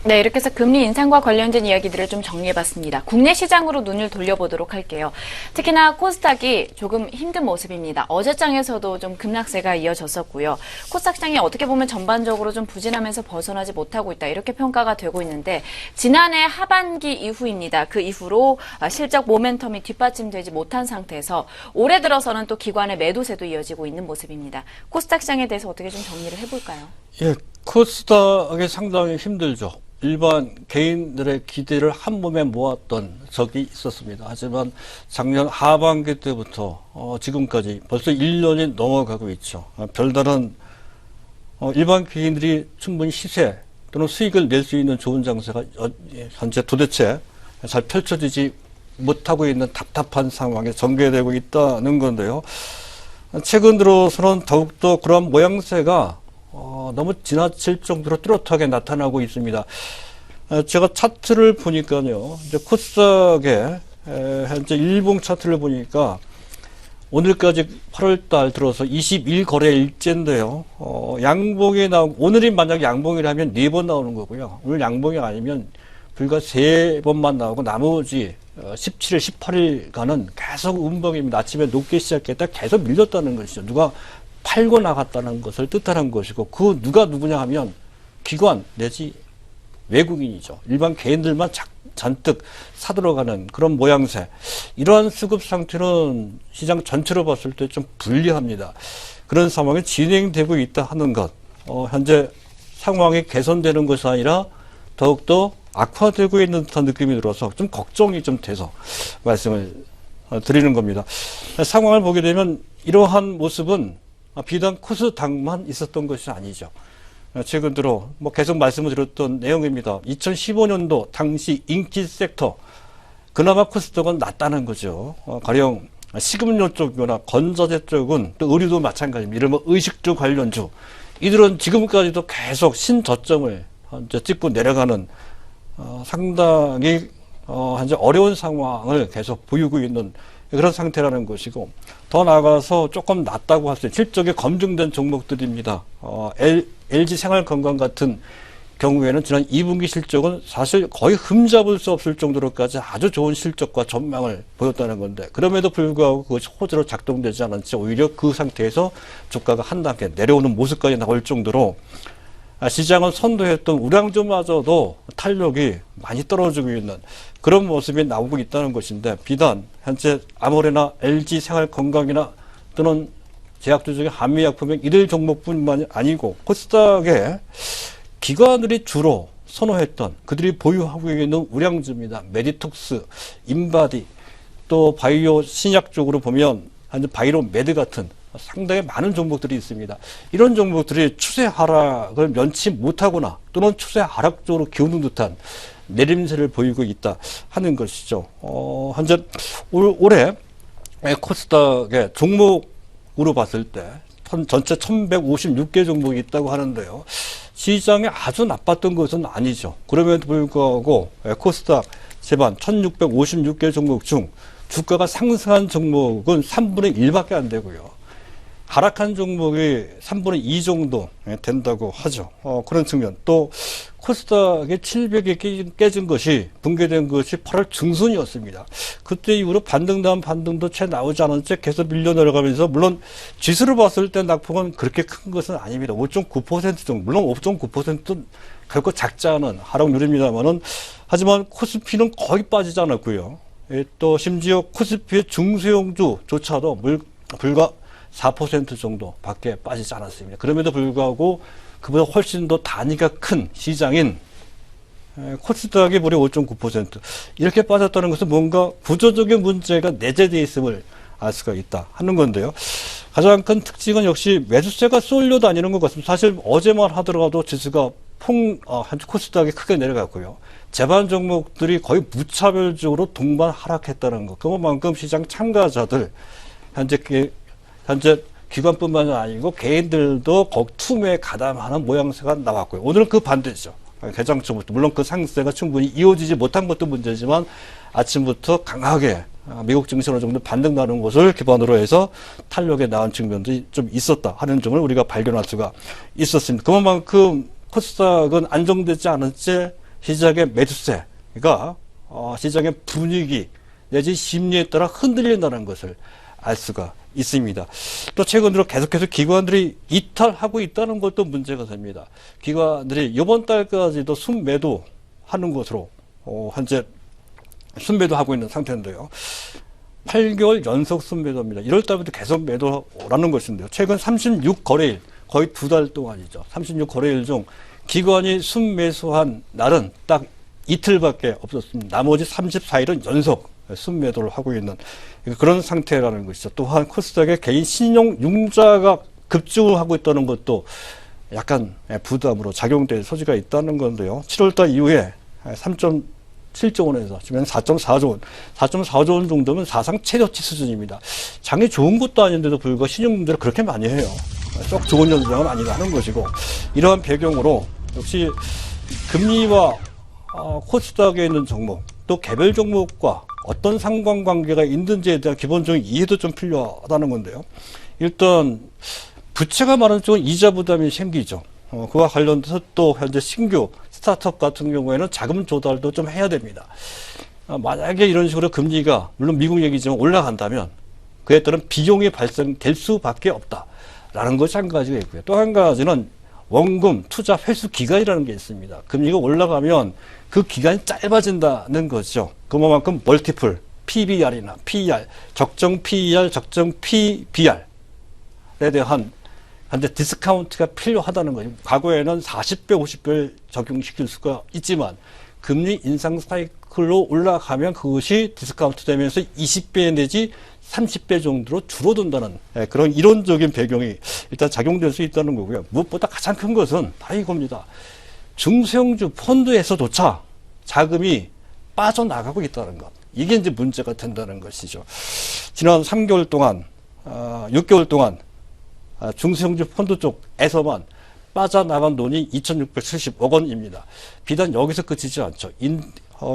네, 이렇게 해서 금리 인상과 관련된 이야기들을 좀 정리해봤습니다. 국내 시장으로 눈을 돌려보도록 할게요. 특히나 코스닥이 조금 힘든 모습입니다. 어제장에서도 좀 급락세가 이어졌었고요. 코스닥 시장이 어떻게 보면 전반적으로 좀 부진하면서 벗어나지 못하고 있다, 이렇게 평가가 되고 있는데, 지난해 하반기 이후입니다. 그 이후로 실적 모멘텀이 뒷받침되지 못한 상태에서 올해 들어서는 또 기관의 매도세도 이어지고 있는 모습입니다. 코스닥 시장에 대해서 어떻게 좀 정리를 해볼까요? 예, 코스닥이 상당히 힘들죠. 일반 개인들의 기대를 한 몸에 모았던 적이 있었습니다. 하지만 작년 하반기 때부터 지금까지 벌써 1년이 넘어가고 있죠. 별다른 일반 개인들이 충분히 시세 또는 수익을 낼 수 있는 좋은 장세가 현재 도대체 잘 펼쳐지지 못하고 있는 답답한 상황에 전개되고 있다는 건데요. 최근 들어서는 더욱더 그런 모양새가 너무 지나칠 정도로 뚜렷하게 나타나고 있습니다. 제가 차트를 보니까요, 이제 코스닥의 현재 일봉 차트를 보니까 오늘까지 8월달 들어서 21거래일째인데요. 양봉이 나오고, 오늘이 만약 양봉이라면 4번 나오는 거고요. 오늘 양봉이 아니면 불과 3번만 나오고 나머지 17일, 18일간은 계속 음봉입니다. 아침에 높게 시작했다 계속 밀렸다는 것이죠. 누가 팔고 나갔다는 것을 뜻하는 것이고, 그 누가 누구냐 하면 기관 내지 외국인이죠. 일반 개인들만 잔뜩 사들어가는 그런 모양새. 이러한 수급 상태는 시장 전체로 봤을 때 좀 불리합니다. 그런 상황이 진행되고 있다 하는 것. 현재 상황이 개선되는 것이 아니라 더욱더 악화되고 있는 듯한 느낌이 들어서 좀 걱정이 좀 돼서 말씀을 드리는 겁니다. 상황을 보게 되면 이러한 모습은 비단 코스닥만 있었던 것이 아니죠. 최근 들어 계속 말씀을 드렸던 내용입니다. 2015년도 당시 인기 섹터, 그나마 코스닥은 낫다는 거죠. 가령 식음료 쪽이나 건자재 쪽은, 또 의류도 마찬가지입니다. 이른바 의식주 관련주, 이들은 지금까지도 계속 신저점을 이제 찍고 내려가는 상당히 현재 어려운 상황을 계속 보이고 있는 그런 상태라는 것이고, 더 나아가서 조금 낫다고 할 수 있는 실적이 검증된 종목들입니다. LG 생활건강 같은 경우에는 지난 2분기 실적은 사실 거의 흠잡을 수 없을 정도로까지 아주 좋은 실적과 전망을 보였다는 건데, 그럼에도 불구하고 그것이 호재로 작동되지 않았지, 오히려 그 상태에서 주가가 한 단계 내려오는 모습까지 나올 정도로 시장을 선도했던 우량주마저도 탄력이 많이 떨어지고 있는 그런 모습이 나오고 있다는 것인데, 비단 현재 아모레나 LG 생활건강이나 또는 제약주 중에 한미약품의 이들 종목뿐만이 아니고 코스닥에 기관들이 주로 선호했던, 그들이 보유하고 있는 우량주입니다. 메디톡스, 인바디, 또 바이오 신약 쪽으로 보면 현재 바이로메드 같은 상당히 많은 종목들이 있습니다. 이런 종목들이 추세 하락을 면치 못하거나 또는 추세 하락 쪽으로 기우는 듯한 내림세를 보이고 있다 하는 것이죠. 현재 올해 코스닥의 종목으로 봤을 때 전체 1156개 종목이 있다고 하는데요. 시장이 아주 나빴던 것은 아니죠. 그럼에도 불구하고 코스닥 제반 1656개 종목 중 주가가 상승한 종목은 3분의 1밖에 안 되고요. 하락한 종목이 3분의 2 정도 된다고 하죠. 그런 측면. 또 코스닥의 700이 깨진 것이, 붕괴된 것이 8월 중순이었습니다. 그때 이후로 반등다운 반등도 채 나오지 않은 채 계속 밀려 내려가면서, 물론 지수로 봤을 때 낙폭은 그렇게 큰 것은 아닙니다. 5.9% 정도. 물론 5.9%는 결코 작지 않은 하락률입니다만은, 하지만 코스피는 거의 빠지지 않았고요. 또 심지어 코스피의 중소형주조차도 불과 4% 정도 밖에 빠지지 않았습니다. 그럼에도 불구하고 그보다 훨씬 더 단위가 큰 시장인 코스닥이 무려 5.9% 이렇게 빠졌다는 것은 뭔가 구조적인 문제가 내재되어 있음을 알 수가 있다 하는 건데요. 가장 큰 특징은 역시 매수세가 쏠려 다니는 것 같습니다. 사실 어제만 하더라도 지수가 코스닥이 크게 내려갔고요. 제반 종목들이 거의 무차별적으로 동반 하락했다는 것. 그만큼 시장 참가자들, 현재 기관뿐만 아니고 개인들도 투매에 가담하는 모양새가 나왔고요. 오늘은 그 반대죠. 개장초부터. 물론 그 상세가 충분히 이어지지 못한 것도 문제지만 아침부터 강하게 미국 증시 어느 정도 반등 나는 것을 기반으로 해서 탄력에 나온 측면도 좀 있었다 하는 점을 우리가 발견할 수가 있었습니다. 그만큼 코스닥은 안정되지 않은 채 시장의 매수세가 시장의 분위기 내지 심리에 따라 흔들린다는 것을 알 수가 있습니다. 또 최근 들어 계속해서 기관들이 이탈하고 있다는 것도 문제가 됩니다. 기관들이 이번 달까지도 순매도 하는 것으로 현재 순매도하고 있는 상태인데요. 8개월 연속 순매도입니다. 1월 달부터 계속 매도라는 것인데요. 최근 36거래일, 거의 2달 동안이죠. 36거래일 중 기관이 순매수한 날은 딱 이틀밖에 없었습니다. 나머지 34일은 연속 순매도를 하고 있는 그런 상태라는 것이죠. 또한 코스닥의 개인 신용 융자가 급증을 하고 있다는 것도 약간 부담으로 작용될 소지가 있다는 건데요. 7월달 이후에 3.7조 원에서 지금 4.4조 원, 4.4조 원 정도면 사상 최저치 수준입니다. 장이 좋은 것도 아닌데도 불구하고 신용 융자를 그렇게 많이 해요. 썩 좋은 현상은 아니라는 것이고, 이러한 배경으로 역시 금리와 코스닥에 있는 종목, 또 개별 종목과 어떤 상관관계가 있는지에 대한 기본적인 이해도 좀 필요하다는 건데요. 일단 부채가 많은 쪽은 이자 부담이 생기죠. 그와 관련돼서 또 현재 신규 스타트업 같은 경우에는 자금 조달도 좀 해야 됩니다. 만약에 이런 식으로 금리가 물론 미국 얘기지만 올라간다면 그에 따른 비용이 발생될 수밖에 없다라는 것이 한 가지가 있고요. 또 한 가지는 원금 투자 회수 기간이라는 게 있습니다. 금리가 올라가면 그 기간이 짧아진다는 거죠. 그만큼 멀티플, PBR이나 PER, 적정 PER, 적정 PBR에 대한 현재 디스카운트가 필요하다는 거죠. 과거에는 40배, 50배를 적용시킬 수가 있지만 금리 인상 사이클로 올라가면 그것이 디스카운트 되면서 20배 내지 30배 정도로 줄어든다는 그런 이론적인 배경이 일단 작용될 수 있다는 거고요. 무엇보다 가장 큰 것은 다 이겁니다. 중소형주 펀드에서조차 자금이 빠져나가고 있다는 것. 이게 이제 문제가 된다는 것이죠. 지난 3개월 동안, 6개월 동안 중소형주 펀드 쪽에서만 빠져나간 돈이 2,670억 원입니다. 비단 여기서 끝이지 않죠.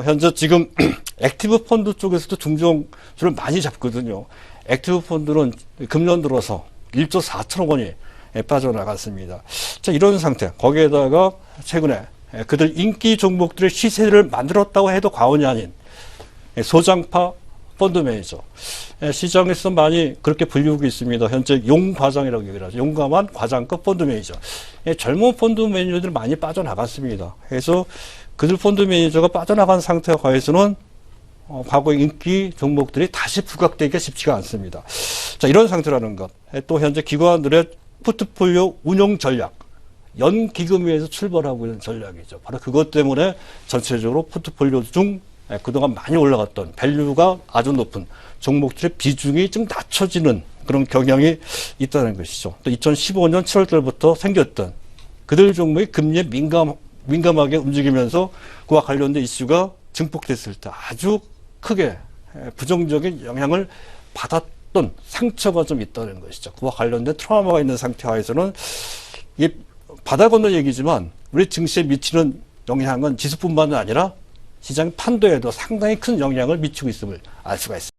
현재 지금 액티브 펀드 쪽에서도 중소형주를 많이 잡거든요. 액티브 펀드는 금년 들어서 1조 4천억 원이 빠져나갔습니다. 자, 이런 상태. 거기에다가 최근에 그들 인기 종목들의 시세를 만들었다고 해도 과언이 아닌 소장파 펀드 매니저. 시장에서 많이 그렇게 불리우고 있습니다. 현재 용과장이라고 얘기를 하죠. 용감한 과장급 펀드 매니저. 젊은 펀드 매니저들이 많이 빠져나갔습니다. 그래서 그들 펀드 매니저가 빠져나간 상태에 관해서는 과거 인기 종목들이 다시 부각되기가 쉽지가 않습니다. 자, 이런 상태라는 것. 또 현재 기관들의 포트폴리오 운용 전략. 연기금에서 출발하고 있는 전략이죠. 바로 그것 때문에 전체적으로 포트폴리오 중 그동안 많이 올라갔던 밸류가 아주 높은 종목들의 비중이 좀 낮춰지는 그런 경향이 있다는 것이죠. 또 2015년 7월 달부터 생겼던 그들 종목이 금리에 민감하게 움직이면서 그와 관련된 이슈가 증폭됐을 때 아주 크게 부정적인 영향을 받았던 상처가 좀 있다는 것이죠. 그와 관련된 트라우마가 있는 상태하에서는 이게 바다 건너 얘기지만 우리 증시에 미치는 영향은 지수뿐만 아니라 시장 판도에도 상당히 큰 영향을 미치고 있음을 알 수가 있습니다.